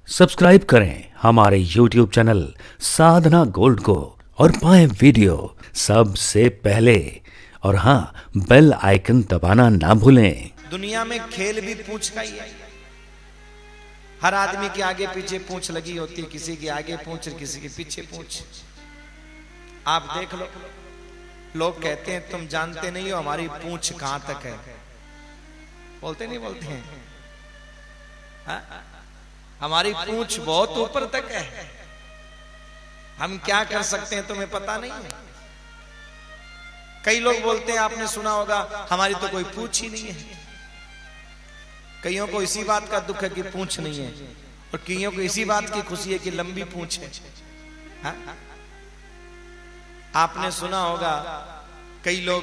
Subscribe करें हमारे YouTube channel साधना gold को और पाएं वीडियो सबसे पहले। और हाँ, बेल आइकन दबाना ना भूलें। दुनिया में खेल भी पूंछ का ही है। हर आदमी के आगे पीछे पूंछ लगी होती है, किसी के आगे पूंछ, किसी के पीछे पूंछ। आप देख लो, लोग कहते हैं तुम जानते नहीं हो हमारी पूंछ कहां तक है। बोलते नहीं बोलते हैं हा? हमारी पूंछ बहुत ऊपर तक है। हम क्या कर सकते हैं तुम्हें पता नहीं है। कई लोग बोलते हैं, आपने सुना होगा, हमारी तो कोई पूंछ ही नहीं है। कईयों को इसी बात का दुख है कि पूंछ नहीं है, और कईयों को इसी बात की खुशी है कि लंबी पूंछ है। हा? आपने सुना होगा, कई लोग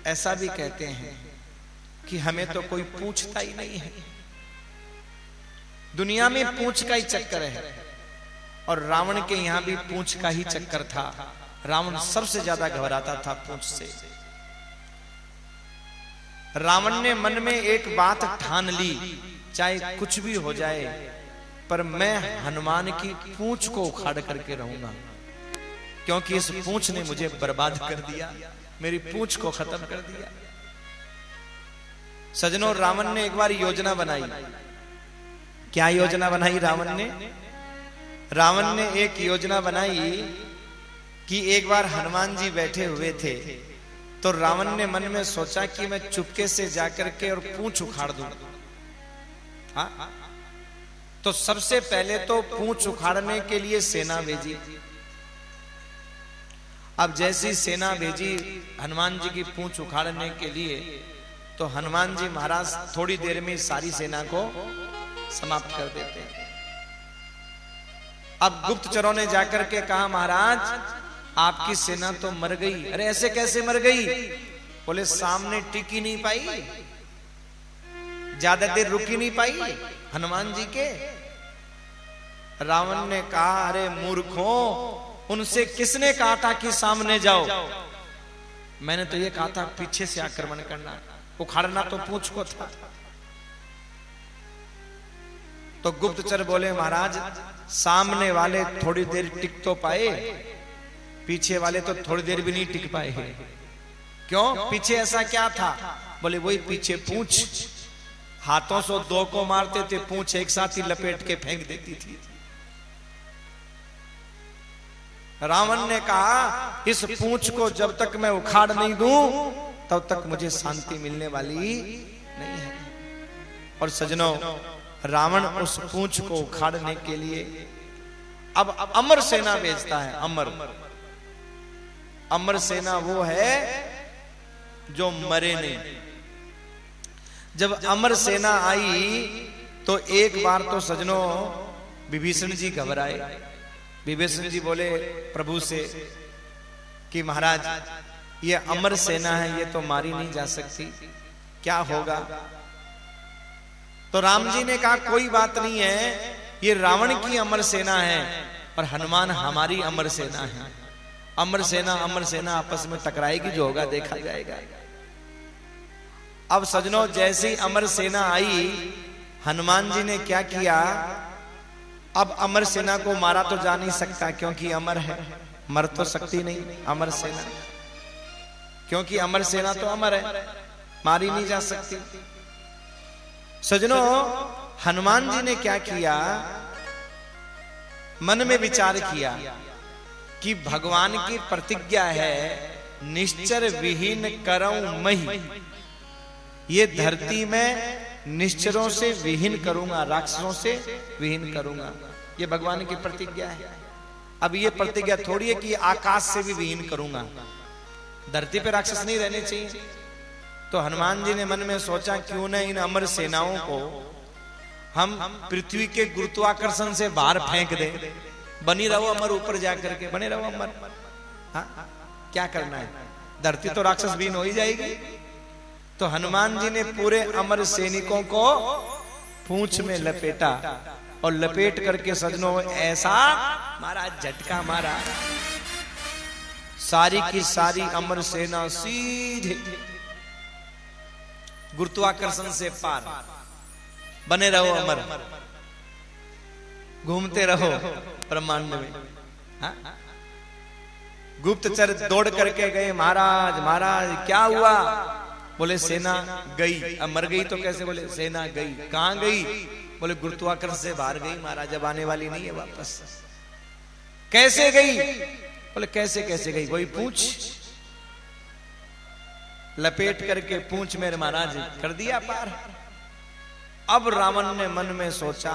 ऐसा भी कहते हैं कि हमें तो कोई पूछता ही नहीं है। दुनिया में पूंछ का ही चक्कर है, और रावण के यहां भी पूंछ का ही चक्कर था। रावण सबसे ज्यादा घबराता था पूंछ से। रावण ने मन में एक बात ठान ली, चाहे कुछ भी हो जाए, पर मैं हनुमान की पूंछ को उखाड़ करके रहूंगा, क्योंकि इस पूंछ ने मुझे बर्बाद कर दिया, मेरी पूंछ को खत्म कर दिया। सजनों, रावण ने एक बार योजना बनाई। क्या योजना बनाई रावण ने? रावण ने एक योजना बनाई कि एक बार हनुमान जी बैठे हुए थे, तो रावण ने मन में सोचा कि मैं चुपके से जाकर के और पूंछ उखाड़ दूं। हाँ? तो सबसे पहले तो पूंछ उखाड़ने के लिए सेना भेजी। अब जैसी सेना भेजी हनुमान जी की पूंछ उखाड़ने के लिए, तो हनुमान जी महाराज थोड़ी देर में सारी सेना को समाप्त कर देते हैं। अब गुप्तचरों ने जाकर के कहा, महाराज आपकी सेना तो मर गई। अरे ऐसे कैसे मर गई? बोले सामने टिक ही नहीं पाई, ज्यादा देर रुक ही नहीं पाई हनुमान जी के। रावण ने कहा, अरे मूर्खों, उनसे किसने कहा था कि सामने जाओ? मैंने तो ये कहा था पीछे से आक्रमण करना, उखाड़ना तो पूंछ को था। तो गुप्तचर बोले, महाराज सामने वाले थोड़ी देर टिक तो पाए, पीछे वाले तो थोड़ी देर भी नहीं टिक पाए। क्यों? पीछे ऐसा क्या था? बोले वही पीछे पूंछ, हाथों से दो को मारते थे, पूंछ एक साथ ही लपेट के फेंक देती थी। रावण ने कहा, इस पूंछ को जब तक मैं उखाड़ नहीं दूं, तब तक मुझे शांति मिलने वाली नहीं है। और सजनों, रावण उस पूंछ को उखाड़ने के लिए अब अमर सेना भेजता है। अमर सेना वो है जो मरे नहीं। जब अमर सेना आई तो एक बार तो सजनों विभीषण जी घबराए। विभीषण जी बोले प्रभु से कि महाराज ये अमर सेना है, ये तो मारी नहीं जा सकती, क्या होगा? तो राम जी ने कहा, कोई बात नहीं है, ये रावण की अमर सेना है और हनुमान हमारी अमर सेना है। अमर सेना आपस में टकराएगी, जो होगा देखा जाएगा। अब सजनों, जैसे ही अमर सेना आई, हनुमान जी ने क्या किया? अब अमर सेना को मारा तो जा नहीं सकता, क्योंकि अमर है, मर तो सकती नहीं अमर सेना, क्योंकि अमर सेना तो अमर है, मारी नहीं जा सकती। सजनों, हनुमान जी ने क्या किया? मन में विचार किया कि भगवान की प्रतिज्ञा है, निश्चर विहीन करऊं मही, ये धरती में निश्चरों से विहीन करूंगा, राक्षसों से विहीन करूंगा, ये भगवान की प्रतिज्ञा है। अब ये प्रतिज्ञा थोड़ी है कि आकाश से भी विहीन करूंगा, धरती पे राक्षस नहीं रहने चाहिए। तो हनुमान जी ने मन में सोचा, क्यों न इन अमर सेनाओं को हम पृथ्वी के गुरुत्वाकर्षण से बाहर फेंक दें, बनी रहो अमर, ऊपर जाकर के बने रहो अमर। हाँ, क्या करना है, धरती तो राक्षस विहीन हो ही जाएगी। तो हनुमान जी ने पूरे अमर सैनिकों को पूंछ में लपेटा, और लपेट करके सजनों ऐसा मारा, झटका मारा, सारी की सारी अमर सेना सीधे गुरुत्वाकर्षण से पार, बने रहो अमर। घूमते रहो ब्रह्मांड में। हाँ? गुप्तचर दौड़ करके गए, महाराज महाराज क्या हुआ? बोले सेना गई। अब मर गई तो कैसे? बोले सेना गई। कहां गई? बोले गुरुत्वाकर्षण से बाहर गई महाराज, अब आने वाली नहीं है वापस। कैसे गई? बोले कैसे कैसे गई? कोई पूछ लपेट करके पूछ मेरे महाराज कर दिया पार। अब रावण ने मन में सोचा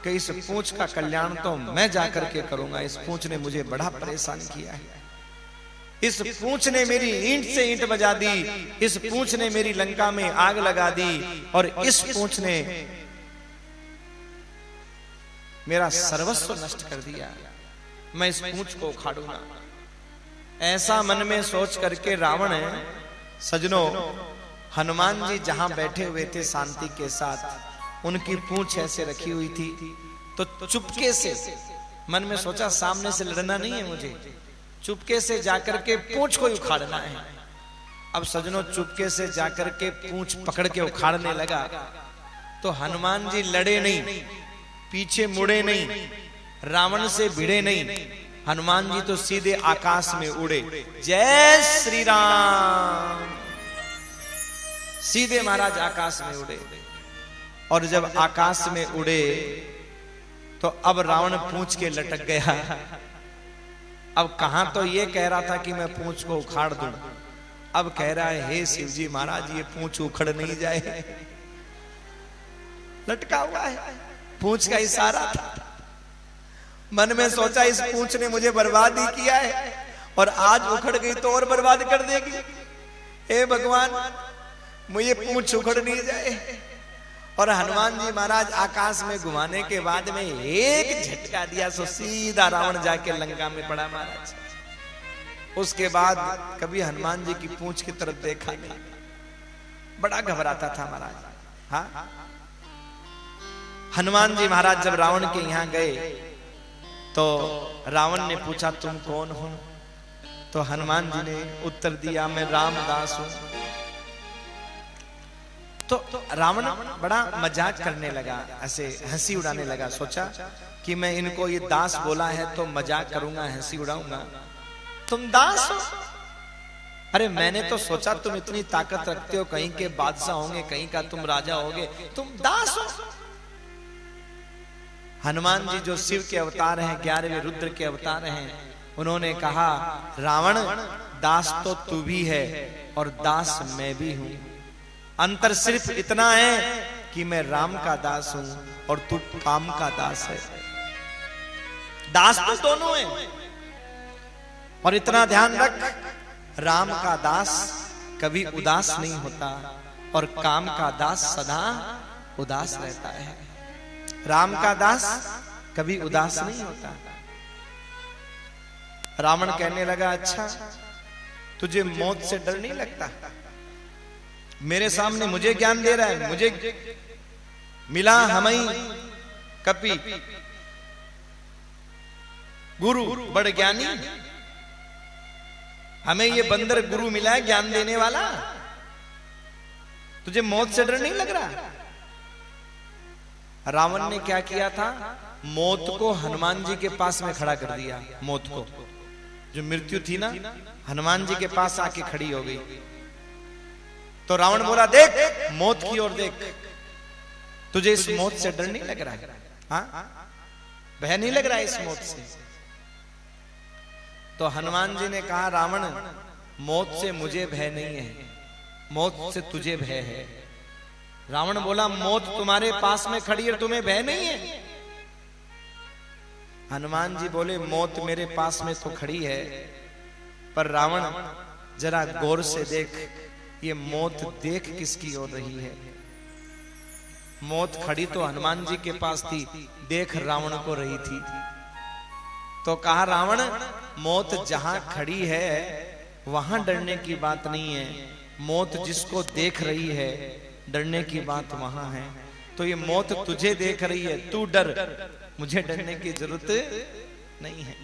कि इस पूंछ का कल्याण तो मैं जाकर के करूंगा। इस पूंछ ने मुझे बड़ा परेशान किया है। इस पूंछ ने मेरी ईंट से ईंट बजा दी, इस पूंछ ने मेरी लंका में आग लगा दी, और इस पूंछ ने मेरा सर्वस्व नष्ट कर दिया। मैं इस पूंछ को उखाड़ूंगा। ऐसा मन में सोच करके रावण, सजनों, हनुमान जी जहां बैठे हुए थे शांति के साथ, उनकी पूंछ ऐसे रखी हुई थी, तो चुपके से मन में सोचा सामने से लड़ना नहीं है मुझे, चुपके से जाकर के पूंछ को उखाड़ना है। अब सजनों चुपके से जाकर के पूंछ पकड़ के उखाड़ने लगा तो हनुमान जी लड़े नहीं, पीछे मुड़े नहीं, रावण से भिड़े नहीं। हनुमान जी तो सीधे आकाश में उड़े। जय श्री राम। सीधे महाराज आकाश में उड़े। और जब आकाश में उड़े तो अब रावण पूंछ के लटक गया। अब कहां तो ये कह रहा था कि मैं पूंछ को उखाड़ दूं, अब कह रहा है हे शिव जी महाराज ये पूंछ उखड़ नहीं जाए। लटका हुआ है, पूंछ का इशारा था। मन में सोचा इस पूंछ ने मुझे बर्बाद ही किया है, और आज उखड़ गई तो और बर्बाद कर देगी। हे भगवान मुझे पूंछ उखड़ नहीं जाए। और हनुमान जी महाराज आकाश में घुमाने के बाद में एक झटका दिया, सो सीधा रावण जाके लंका में पड़ा महाराज। उसके बाद कभी हनुमान जी की पूंछ की तरफ देखा नहीं, बड़ा घबराता था महाराज। हाँ, हनुमान जी महाराज जब रावण के यहां गए तो रावण ने पूछा तुम कौन हो? तो हनुमान जी ने उत्तर दिया मैं रामदास हूं। तो रावण बड़ा मजाक करने लगा, ऐसे हंसी उड़ाने लगा। सोचा कि मैं इनको ये दास बोला है तो मजाक करूंगा, हंसी उड़ाऊंगा। तुम दास हो? अरे मैंने तो सोचा तुम इतनी ताकत रखते हो, कहीं के बादशाह होंगे, कहीं का तुम राजा होगे, तुम दास हो? हनुमान जी जो शिव के अवतार हैं, 11वें रुद्र के अवतार हैं, उन्होंने कहा रावण दास तो तू भी है और दास मैं भी हूं। अंतर सिर्फ इतना है कि मैं राम का दास हूं और तू काम का दास है। दास तो दोनों हैं। और इतना ध्यान रख, राम का दास कभी उदास नहीं होता और काम का दास सदा उदास रहता है। राम का दास कभी उदास नहीं होता। रावण कहने लगा अच्छा तुझे मौत से डर नहीं लगता? मेरे सामने मुझे ज्ञान दे रहा है, मुझे मिला हमई कपि गुरु बड़े ज्ञानी, हमें ये बंदर गुरु मिला है ज्ञान देने वाला, तुझे मौत से डर नहीं लग रहा? रावण ने क्या किया था, मौत को हनुमान जी के पास में खड़ा कर दिया। मौत को, जो मृत्यु थी ना, हनुमान जी के पास आके खड़ी हो गई। तो रावण बोला देख मौत की ओर देख, तुझे इस मौत से डर नहीं लग रहा है? हाँ, भय नहीं लग रहा है इस मौत से? तो हनुमान जी ने कहा रावण मौत से मुझे भय नहीं है, मौत से तुझे भय है। रावण बोला मौत तुम्हारे पास में खड़ी है, तुम्हें भय नहीं है? हनुमान जी बोले मौत मेरे पास में तो खड़ी है, पर रावण जरा गौर से देख, ये मौत देख किसकी ओर रही है? मौत खड़ी तो हनुमान जी के पास थी, देख रावण को रही थी। तो कहा रावण मौत जहां खड़ी है वहां डरने की बात नहीं है, मौत जिसको देख रही है डरने की बात वहां है। तो ये मौत तुझे देख रही है, तू डर, मुझे डरने की जरूरत नहीं है।